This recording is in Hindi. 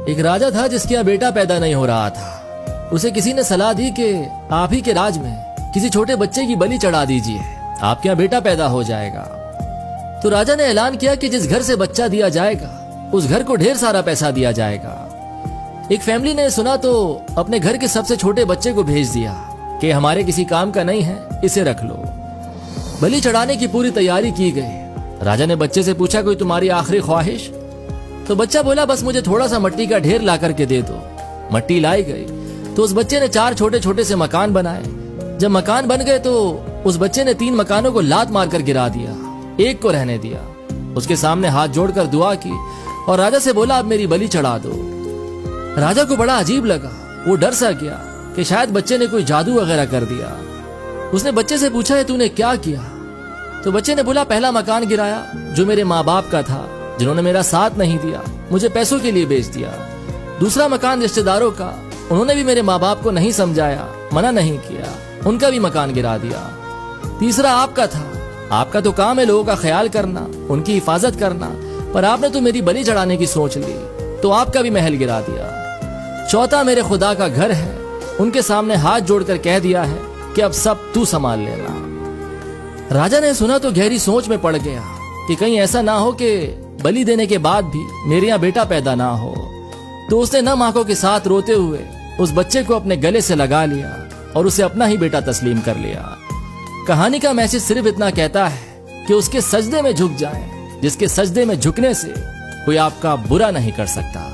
एक राजा था जिसके यहाँ बेटा पैदा नहीं हो रहा था। उसे किसी ने सलाह दी कि आप ही के राज में किसी छोटे बच्चे की बलि चढ़ा दीजिए, आपके यहाँ बेटा पैदा हो जाएगा। तो राजा ने ऐलान किया कि जिस घर से बच्चा दिया जाएगा उस घर को ढेर सारा पैसा दिया जाएगा। एक फैमिली ने सुना तो अपने घर के सबसे छोटे बच्चे को भेज दिया कि हमारे किसी काम का नहीं है, इसे रख लो। बलि चढ़ाने की पूरी तैयारी की गई। राजा ने बच्चे से पूछा, कोई तुम्हारी आखिरी ख्वाहिश? तो बच्चा बोला, बस मुझे थोड़ा सा मट्टी का ढेर ला करके दे दो। मट्टी लाई गई तो उस बच्चे ने 4 छोटे छोटे से मकान बनाए। जब मकान बन गए तो उस बच्चे ने 3 मकानों को लात मारकर गिरा दिया, एक को रहने दिया। उसके सामने हाथ जोड़कर दुआ की और राजा से बोला, अब मेरी बलि चढ़ा दो। राजा को बड़ा अजीब लगा, वो डर सा गया कि शायद बच्चे ने कोई जादू वगैरह कर दिया। उसने बच्चे से पूछा, है तूने क्या किया? तो बच्चे ने बोला, पहला मकान गिराया जो मेरे माँ बाप का था, जिन्होंने मेरा साथ नहीं दिया, मुझे पैसों के लिए बेच दिया। दूसरा मकान रिश्तेदारों का, उन्होंने भी मेरे माँ बाप को नहीं समझाया, मना नहीं किया, उनका भी मकान गिरा दिया। तीसरा आपका था, आपका तो काम है लोगों का ख्याल करना, उनकी हिफाजत करना, पर आपने तो मेरी बलि चढ़ाने की सोच ली तो आपका भी महल गिरा दिया। चौथा मेरे खुदा का घर है, उनके सामने हाथ जोड़कर कह दिया है कि अब सब तू संभाल लेना। राजा ने सुना तो गहरी सोच में पड़ गया कि कहीं ऐसा ना हो कि बलि देने के बाद भी मेरे यहाँ बेटा पैदा ना हो। तो उसने नम आंखों के साथ रोते हुए उस बच्चे को अपने गले से लगा लिया और उसे अपना ही बेटा तस्लीम कर लिया। कहानी का मैसेज सिर्फ इतना कहता है कि उसके सजदे में झुक जाएं, जिसके सजदे में झुकने से कोई आपका बुरा नहीं कर सकता।